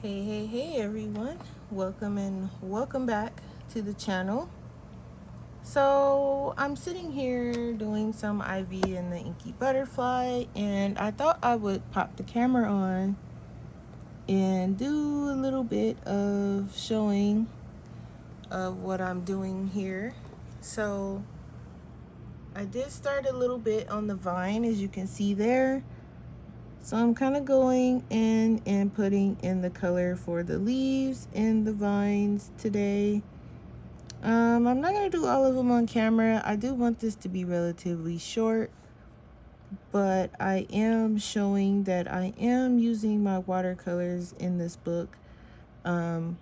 Hey everyone. Welcome back to the channel. So, I'm sitting here doing some IV in the Inky butterfly, and I thought I would pop the camera on and do a little bit of showing of what I'm doing here. So, I did start a little bit on the vine, as you can see there. So I'm kind of going in and putting in the color for the leaves and the vines today. I'm not going to do all of them on camera. I do want this to be relatively short, but I am showing that I am using my watercolors in this book. I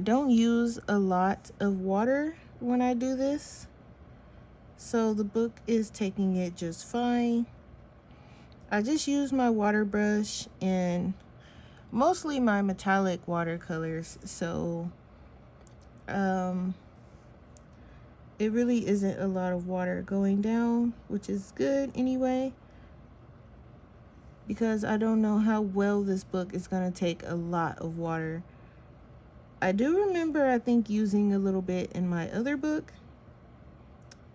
don't use a lot of water when I do this, so the book is taking it just fine. I just use my water brush and mostly my metallic watercolors, so it really isn't a lot of water going down, which is good anyway, because I don't know how well this book is going to take a lot of water. I do remember, I think, using a little bit in my other book,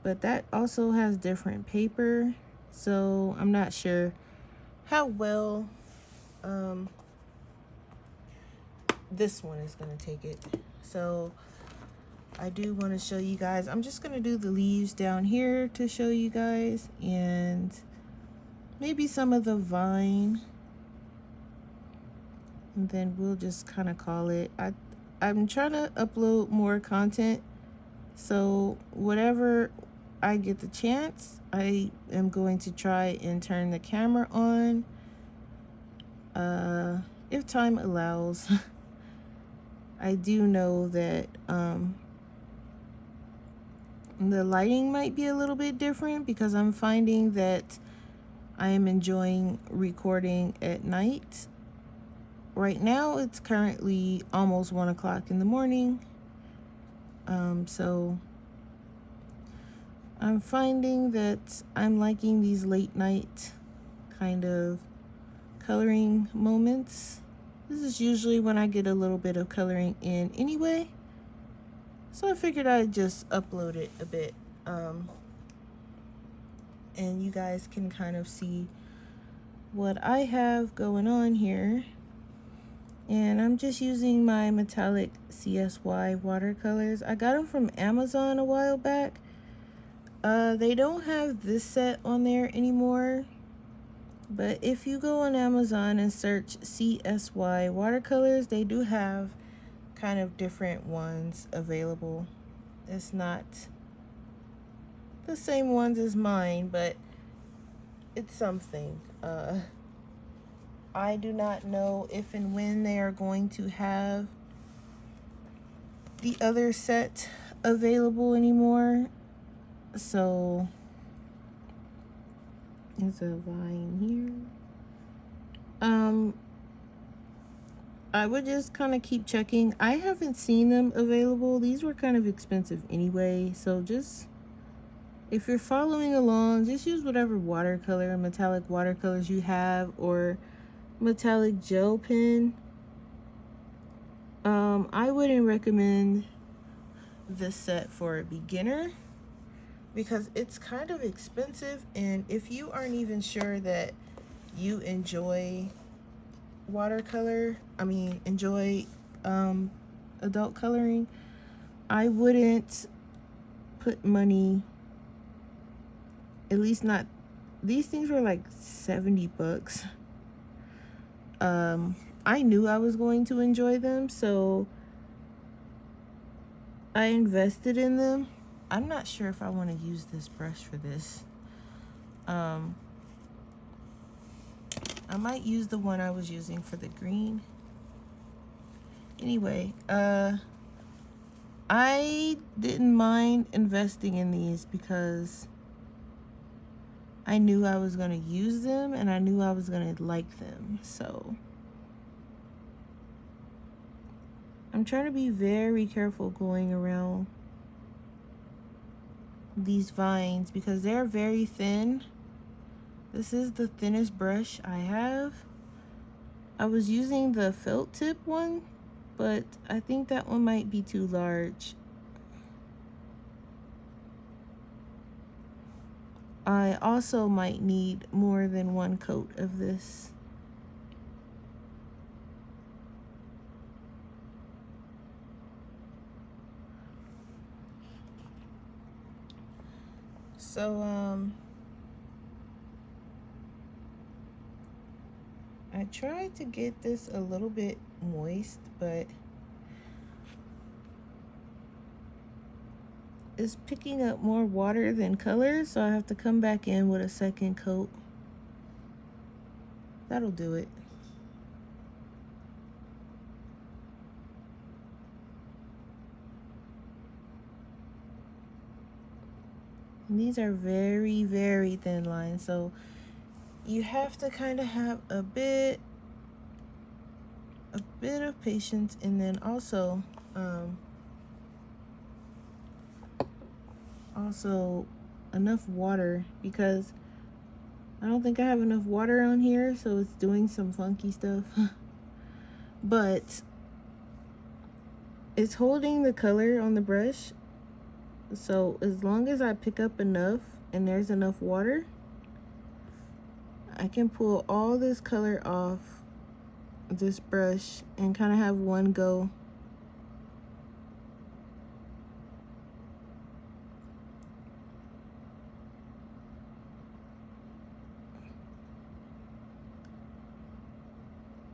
but that also has different paper, so I'm not sure how well this one is going to take it. So I do want to show you guys. I'm just going to do the leaves down here to show you guys, and maybe some of the vine, and then we'll just kind of call it. I'm trying to upload more content, so whatever I get the chance, I am going to try and turn the camera on if time allows. I do know that the lighting might be a little bit different because I'm finding that I am enjoying recording at night. Right now it's currently almost 1 o'clock in the morning, so I'm finding that I'm liking these late night kind of coloring moments. This is usually when I get a little bit of coloring in anyway, so I figured I'd just upload it a bit, and you guys can kind of see what I have going on here. And I'm just using my metallic CSY watercolors. I got them from Amazon a while back. They don't have this set on there anymore, but if you go on Amazon and search CSY watercolors, they do have kind of different ones available. It's not the same ones as mine, but it's something. I do not know if and when they are going to have the other set available anymore. So there's a vine here. I would just kind of keep checking. I haven't seen them available. These were kind of expensive anyway, so just if you're following along, just use whatever watercolor, metallic watercolors you have, or metallic gel pen. I wouldn't recommend this set for a beginner because it's kind of expensive, and if you aren't even sure that you enjoy enjoy adult coloring, I wouldn't put money, at least not, these things were like 70 bucks. I knew I was going to enjoy them, so I invested in them. I'm not sure if I want to use this brush for this. I might use the one I was using for the green. Anyway, I didn't mind investing in these because I knew I was going to use them and I knew I was going to like them. So I'm trying to be very careful going around these vines because they're very thin. This is the thinnest brush I have. I was using the felt tip one, but I think that one might be too large. I also might need more than one coat of this. So I tried to get this a little bit moist, but it's picking up more water than color, so I have to come back in with a second coat. That'll do it. And these are very, very thin lines, so you have to kind of have a bit of patience, and then also enough water, because I don't think I have enough water on here, so it's doing some funky stuff. But it's holding the color on the brush, so as long as I pick up enough and there's enough water, I can pull all this color off this brush and kind of have one go.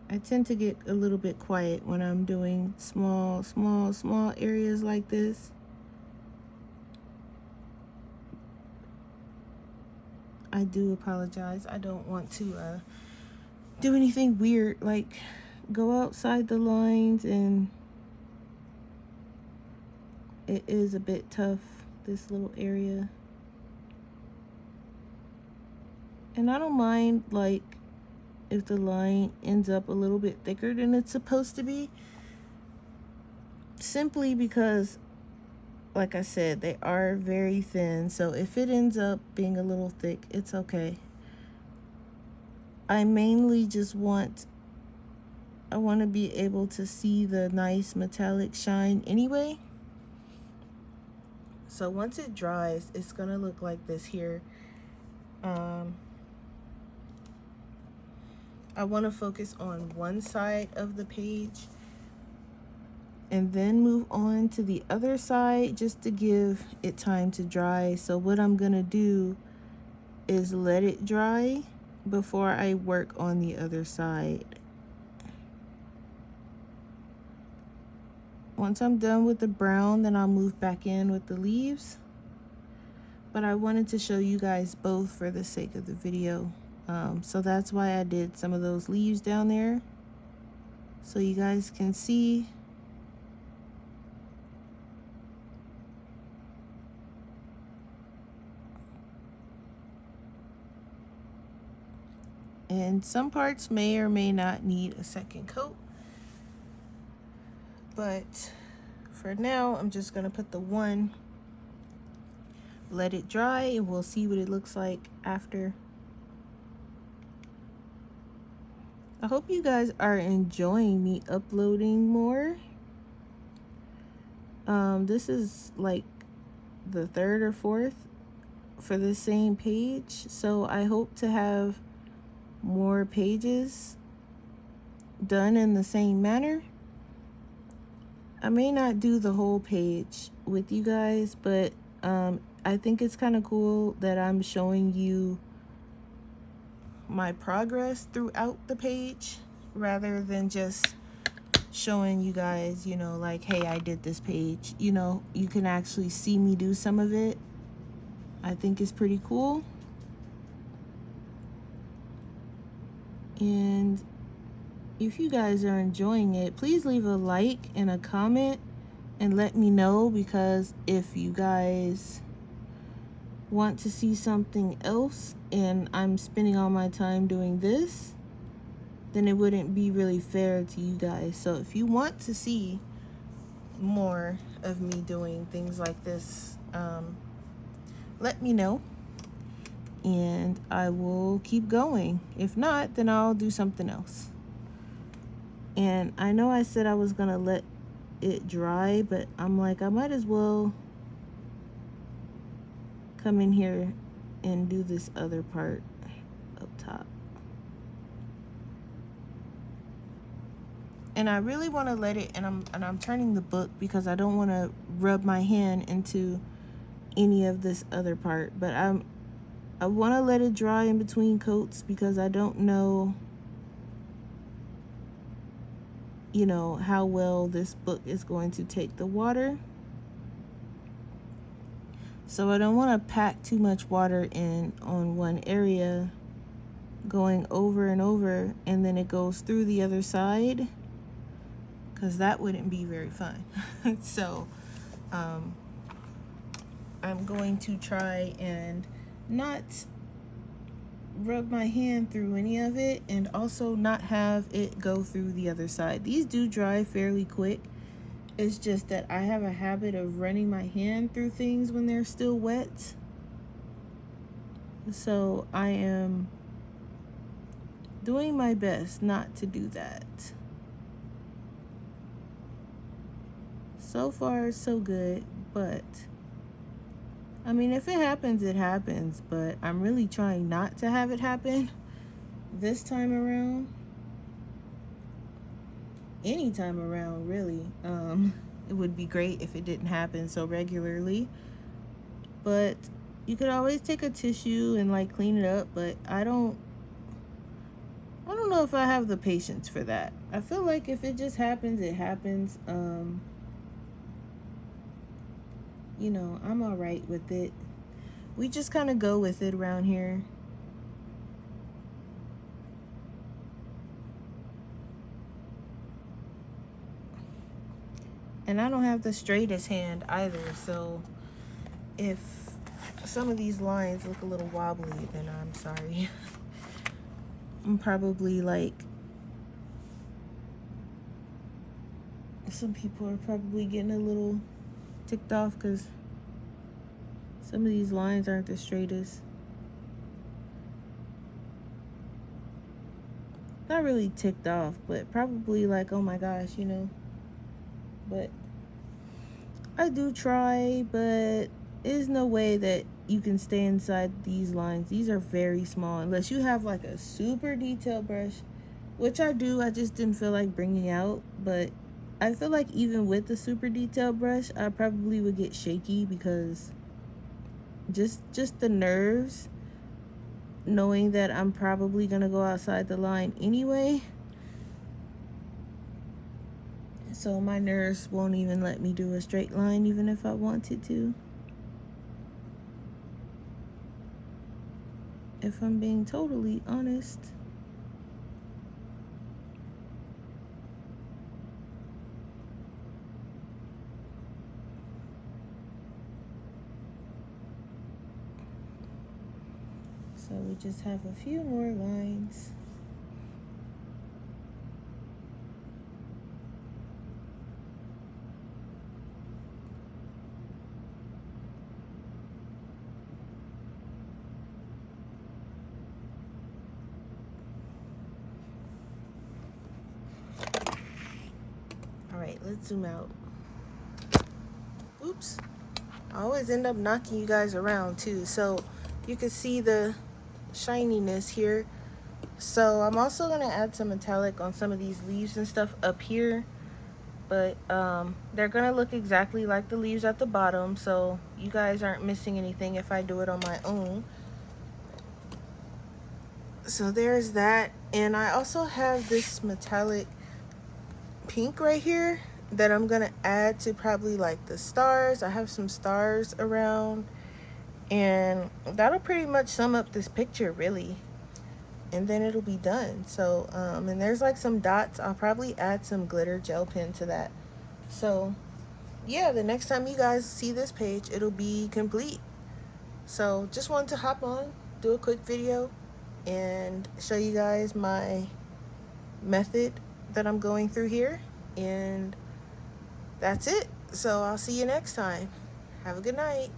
I tend to get a little bit quiet when I'm doing small areas like this. I do apologize. I don't want to do anything weird, like go outside the lines, and it is a bit tough, this little area. And I don't mind, like, if the line ends up a little bit thicker than it's supposed to be, simply because, like I said, they are very thin. So if it ends up being a little thick, it's okay. I mainly just want to be able to see the nice metallic shine anyway. So once it dries, it's gonna look like this here. I want to focus on one side of the page and then move on to the other side, just to give it time to dry. So what I'm gonna do is let it dry before I work on the other side. Once I'm done with the brown, then I'll move back in with the leaves. But I wanted to show you guys both for the sake of the video. So that's why I did some of those leaves down there, so you guys can see. And some parts may or may not need a second coat, but for now I'm just gonna put the one, let it dry, and we'll see what it looks like after. I hope you guys are enjoying me uploading more. This is like the third or fourth for the same page, so I hope to have more pages done in the same manner. I may not do the whole page with you guys, but I think it's kind of cool that I'm showing you my progress throughout the page, rather than just showing you guys, you know, like, hey, I did this page. You know, you can actually see me do some of it. I think it's pretty cool. And if you guys are enjoying it, please leave a like and a comment and let me know, because if you guys want to see something else and I'm spending all my time doing this, then it wouldn't be really fair to you guys. So if you want to see more of me doing things like this, let me know and I will keep going. If not, then I'll do something else. And I know I said I was gonna let it dry, but I'm like, I might as well come in here and do this other part up top. And I really want to let it, and I'm turning the book because I don't want to rub my hand into any of this other part, but I want to let it dry in between coats because I don't know, you know, how well this book is going to take the water. So I don't want to pack too much water in on one area going over and over, and then it goes through the other side, because that wouldn't be very fun. So I'm going to try and not rub my hand through any of it, and also not have it go through the other side. These do dry fairly quick. It's just that I have a habit of running my hand through things when they're still wet. So I am doing my best not to do that. So far, so good, but I mean, if it happens, it happens, but I'm really trying not to have it happen this time around. Any time around, really. It would be great if it didn't happen so regularly, but you could always take a tissue and like clean it up, but I don't know if I have the patience for that. I feel like if it just happens, it happens. You know, I'm all right with it. We just kind of go with it around here. And I don't have the straightest hand either, so if some of these lines look a little wobbly, then I'm sorry. I'm probably like, some people are probably getting a little ticked off because some of these lines aren't the straightest. Not really ticked off, but probably like, oh my gosh, you know. But I do try, but there's no way that you can stay inside these lines. These are very small, unless you have like a super detailed brush, which I do. I just didn't feel like bringing out, but I feel like even with the super detailed brush, I probably would get shaky because just the nerves, knowing that I'm probably gonna go outside the line anyway. So my nerves won't even let me do a straight line even if I wanted to, if I'm being totally honest. So we just have a few more lines. All right, let's zoom out. Oops. I always end up knocking you guys around too, so you can see the shininess here. So I'm also gonna add some metallic on some of these leaves and stuff up here, but they're gonna look exactly like the leaves at the bottom, so you guys aren't missing anything if I do it on my own. So there's that. And I also have this metallic pink right here that I'm gonna add to probably like the stars. I have some stars around, and that'll pretty much sum up this picture really, and then it'll be done. So and there's like some dots. I'll probably add some glitter gel pen to that. So yeah, the next time you guys see this page, it'll be complete. So just wanted to hop on, do a quick video, and show you guys my method that I'm going through here, and that's it. So I'll see you next time. Have a good night.